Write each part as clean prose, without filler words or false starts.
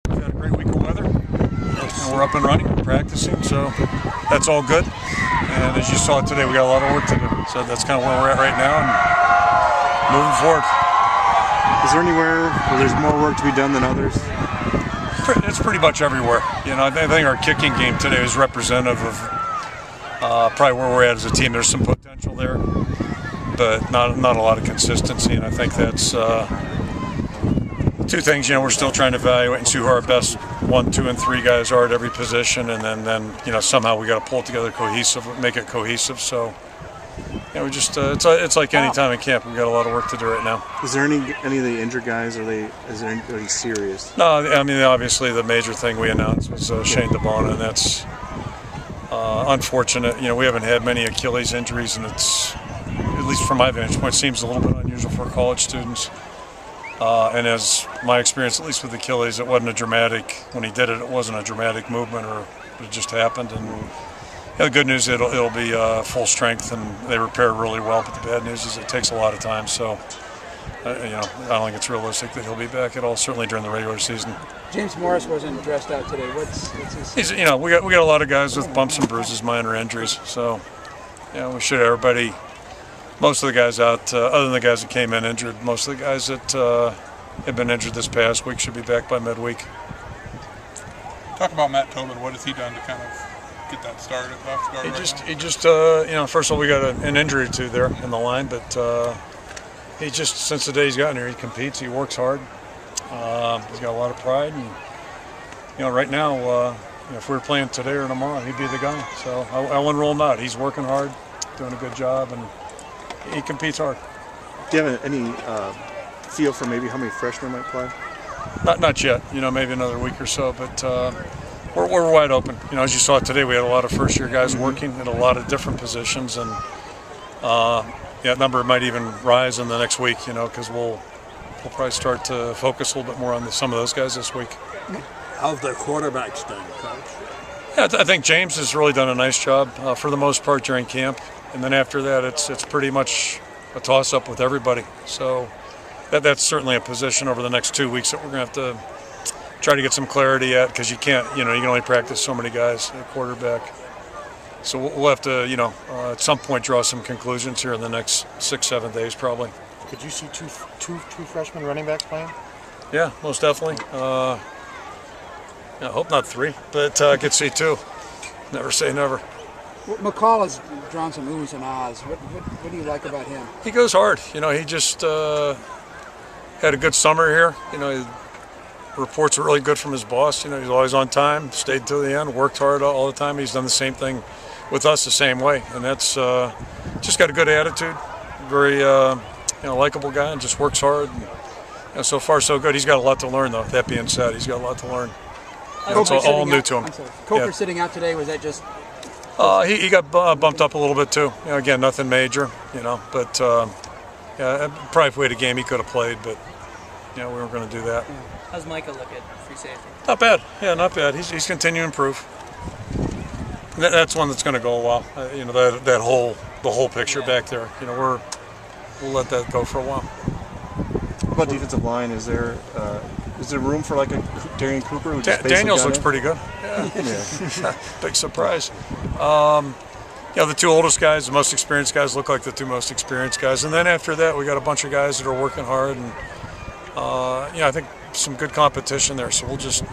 We've had a great week of weather, and we're up and running, practicing, so that's all good. And as you saw today, we got a lot of work to do. So that's kind of where we're at right now, and moving forward. Is there anywhere where there's more work to be done than others? It's pretty much everywhere. You know, I think our kicking game today is representative of probably where we're at as a team. There's some potential there, but not a lot of consistency. And I think that's two things. You know, we're still trying to evaluate and see who our best 1, 2, and 3 guys are at every position, and then you know, somehow we got to pull it together make it cohesive. So. Yeah, we just it's like any time in camp. We got a lot of work to do right now. Is there any of the injured guys? Is there anybody serious? No, I mean obviously the major thing we announced was Shane DeBona, and that's unfortunate. You know, we haven't had many Achilles injuries, and it's, at least from my vantage point, seems a little bit unusual for college students. And as my experience, at least with Achilles, it wasn't a dramatic. When he did it, it wasn't a dramatic movement, or it just happened. And yeah, the good news is it'll be full strength, and they repaired really well. But the bad news is it takes a lot of time. So, you know, I don't think it's realistic that he'll be back at all. Certainly during the regular season. James Morris wasn't dressed out today. What's his? You know, we got a lot of guys with bumps and bruises, minor injuries. So, yeah, we should have everybody. Most of the guys out, other than the guys that came in injured, most of the guys that have been injured this past week should be back by midweek. Talk about Matt Tobin. What has he done to kind of get that started? He just you know, first of all, we got an injury or two there in the line, but he just, since the day he's gotten here, he competes, he works hard, he's got a lot of pride, and you know, right now, you know, if we were playing today or tomorrow, he'd be the guy. So I wouldn't rule him out. He's working hard, doing a good job, and he competes hard. Do you have any feel for maybe how many freshmen might play? Not yet. You know, maybe another week or so, but. We're wide open. You know, as you saw today, we had a lot of first-year guys working at a lot of different positions, and that number might even rise in the next week. You know, because we'll probably start to focus a little bit more on some of those guys this week. How's the quarterbacks done, Coach? Yeah, I think James has really done a nice job for the most part during camp, and then after that, it's pretty much a toss-up with everybody. So that's certainly a position over the next 2 weeks that we're going to have to try to get some clarity at, because you can only practice so many guys at quarterback. So we'll have to, you know, at some point draw some conclusions here in the next 6-7 days probably. Could you see two freshman running backs playing? Yeah, most definitely. I hope not 3, but I could see 2. Never say never. McCall has drawn some oohs and ahs. What do you like about him? He goes hard. You know, he just had a good summer here. You know, reports are really good from his boss. You know, he's always on time, stayed till the end, worked hard all the time. He's done the same thing with us the same way, and that's just got a good attitude. Very likable guy, and just works hard. And, you know, so far so good. He's got a lot to learn though. That being said, he's got a lot to learn. It's all new to him. Coker sitting out today, was that just? He got bumped up a little bit too. You know, again, nothing major. You know, but yeah, probably if we had a game he could have played, but you know, we weren't going to do that. Yeah. How's Micah look at free safety? Not bad. Yeah, not bad. He's continuing to improve. That's one that's going to go a while. You know, the whole picture back there. You know, we'll let that go for a while. What about defensive line? Is there room for like a Darian Cooper? Who just Daniels looks pretty good. Yeah. Big surprise. You know, the 2 oldest guys, the most experienced guys, look like the 2 most experienced guys, and then after that, we got a bunch of guys that are working hard, and you know, I think some good competition there, so we'll just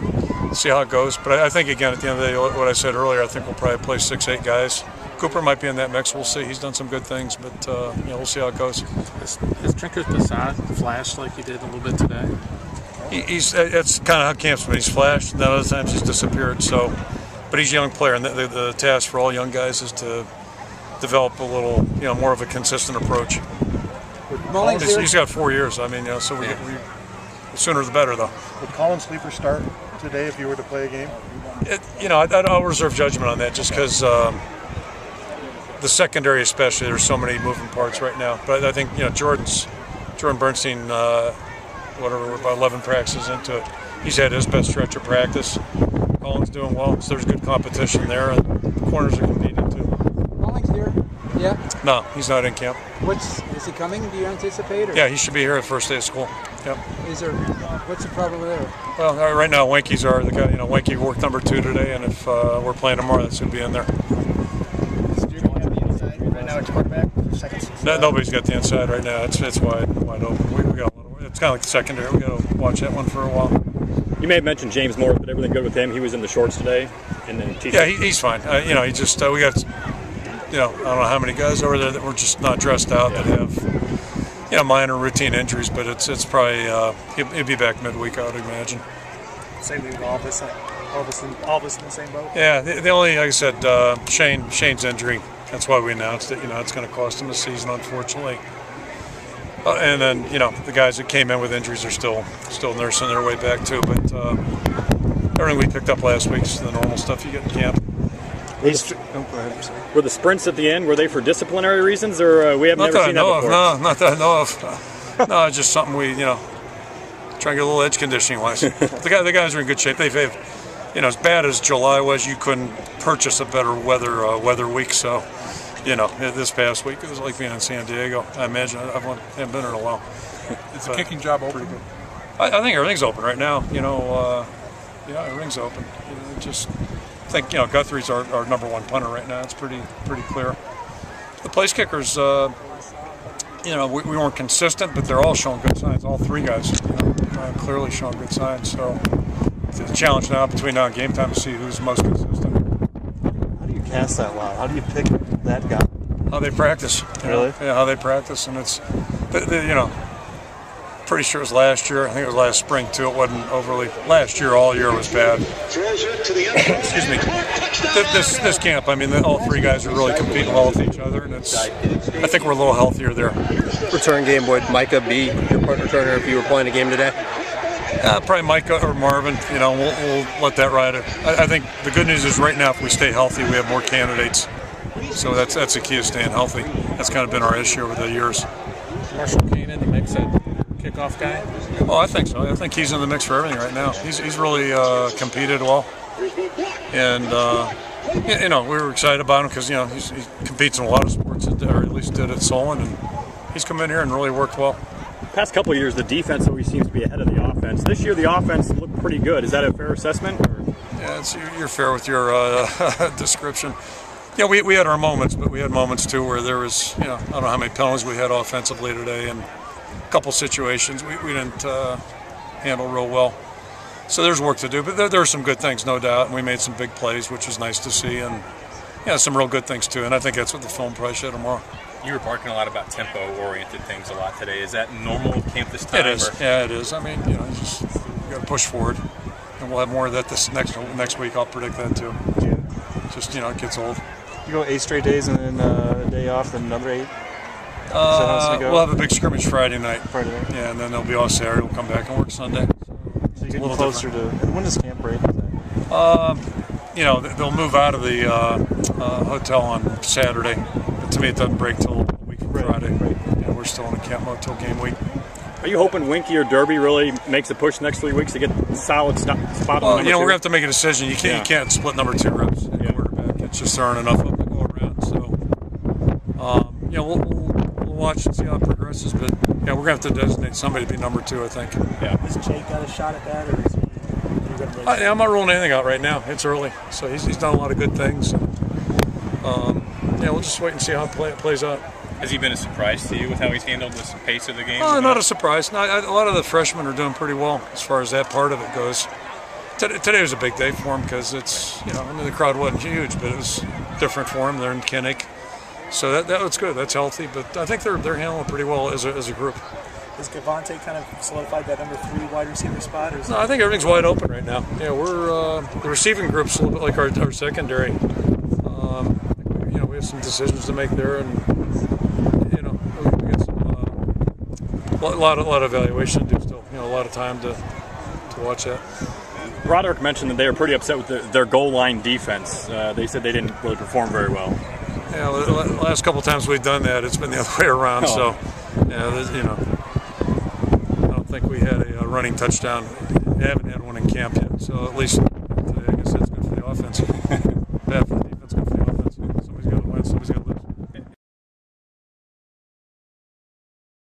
see how it goes. But I think, again, at the end of the day, what I said earlier, I think we'll probably play 6-8 guys. Cooper might be in that mix. We'll see. He's done some good things, but you know, we'll see how it goes. Has Trinket Passad flashed like he did a little bit today? It's kind of how camp's been. He's flashed, and then other times he's disappeared. So, but he's a young player, and the task for all young guys is to develop a little, you know, more of a consistent approach. He's got 4 years. I mean, you know, so we the sooner the better, though. Would Colin Sleeper start today if you were to play a game? You know, I'll reserve judgment on that, just because the secondary, especially, there's so many moving parts right now. But I think, you know, Jordan Bernstein, whatever, we're about 11 practices into it. He's had his best stretch of practice. Colin's doing well, so there's good competition there, and the corners are competing too. Collins here? Yeah. No, he's not in camp. Is he coming? Do you anticipate? Or? Yeah, he should be here at first day of school. Yep. What's the problem there? Well, right now, Winky's are the guy. Winky worked number 2 today, and if we're playing tomorrow, that's going to be in there. Right now, it's quarterback. Nobody's got the inside right now. It's wide open. We got a little. It's kind of like the secondary. We got to watch that one for a while. You may have mentioned James Moore, but everything good with him? He was in the shorts today, and then yeah, he's fine. He just we got I don't know how many guys over there that were just not dressed out that have minor routine injuries, but it's probably he'll be back midweek, I would imagine. Same thing with all of us in the same boat. Yeah, the only, like I said, Shane's injury. That's why we announced it. It's going to cost him a season, unfortunately. And then the guys that came in with injuries are still nursing their way back too. But everything we picked up last week is the normal stuff you get in camp. Were the sprints at the end, were they for disciplinary reasons, or we have never seen that before? No, not that I know of. No, it's just something we, try and get a little edge conditioning wise. The guys are in good shape. They've as bad as July was, you couldn't purchase a better weather week. So, this past week it was like being in San Diego. I imagine I haven't been there in a while. Is the kicking job open? I think everything's open right now. Everything's open. I think Guthrie's our number 1 punter right now. It's pretty clear. The place kickers, we weren't consistent, but they're all showing good signs. All 3 guys, clearly showing good signs. So it's a challenge now between now and game time to see who's most consistent. How do you cast that line? How do you pick that guy? How they practice. Really? Yeah, how they practice, and it's pretty sure it was last year. I think it was last spring too. It wasn't overly. Last year, all year was bad. Excuse me. This camp, all 3 guys are really competing well with each other, and I think we're a little healthier there. Return game, would Micah be your punt returner if you were playing a game today? Probably Micah or Marvin. We'll let that ride. I think the good news is right now, if we stay healthy, we have more candidates. So that's the key, is staying healthy. That's kind of been our issue over the years. Marshall Kane in the mix at kickoff guy? Oh, I think so. I think he's in the mix for everything right now. He's really competed well, and we were excited about him because he competes in a lot of sports, or at least did at Solon, and he's come in here and really worked well. The past couple of years, the defense always seems to be ahead of the offense. This year, the offense looked pretty good. Is that a fair assessment? Or? Yeah, you're fair with your description. Yeah, we had our moments, but we had moments too where there was, I don't know how many penalties we had offensively today, and a couple situations we didn't handle real well. So there's work to do, but there are some good things, no doubt, and we made some big plays, which was nice to see, and some real good things too, and I think that's what the film probably showed tomorrow. You were barking a lot about tempo-oriented things a lot today. Is that normal with camp this time? It is. Yeah, it is. You got to push forward, and we'll have more of that this next week. I'll predict that too. Yeah. Just it gets old. You go 8 straight days and then a day off, then another 8? We'll have a big scrimmage Friday night. Friday night. Yeah, and then they'll be off Saturday. We'll come back and work Sunday. So you're getting closer to. And when does camp break? They'll move out of the hotel on Saturday. But to me, it doesn't break till a week from Friday. Right. Yeah, we're still in a camp mode till game week. Are you hoping Winky or Derby really makes a push next 3 weeks to get a solid spot on Well, number 2? we're gonna have to make a decision. You can't split number 2 reps at quarterback. It's just there aren't enough of them to go around. So, we'll watch and see how it progresses. But we're gonna have to designate somebody to be number 2, I think. Yeah. Has Jake got a shot at that, or is he I'm not ruling anything out right now. It's early, so he's done a lot of good things. We'll just wait and see how it plays out. Has he been a surprise to you with how he's handled the pace of the game? Oh, not a surprise. No, a lot of the freshmen are doing pretty well as far as that part of it goes. Today was a big day for him because it's, the crowd wasn't huge, but it was different for him. They're in Kinnick. So that's good. That's healthy. But I think they're handling it pretty well as a group. Has Gavante kind of solidified that number 3 wide receiver spot? Or No, I think everything's wide open right now. Yeah, we're the receiving group's a little bit like our secondary. We have some decisions to make there, and we got some a lot of evaluation to do still. A lot of time to watch that. Broderick mentioned that they were pretty upset with their goal line defense. They said they didn't really perform very well. Yeah, the last couple times we've done that, it's been the other way around. Oh. So, I don't think we had a running touchdown. We haven't had one in camp yet. So at least today, I guess that's good for the offense.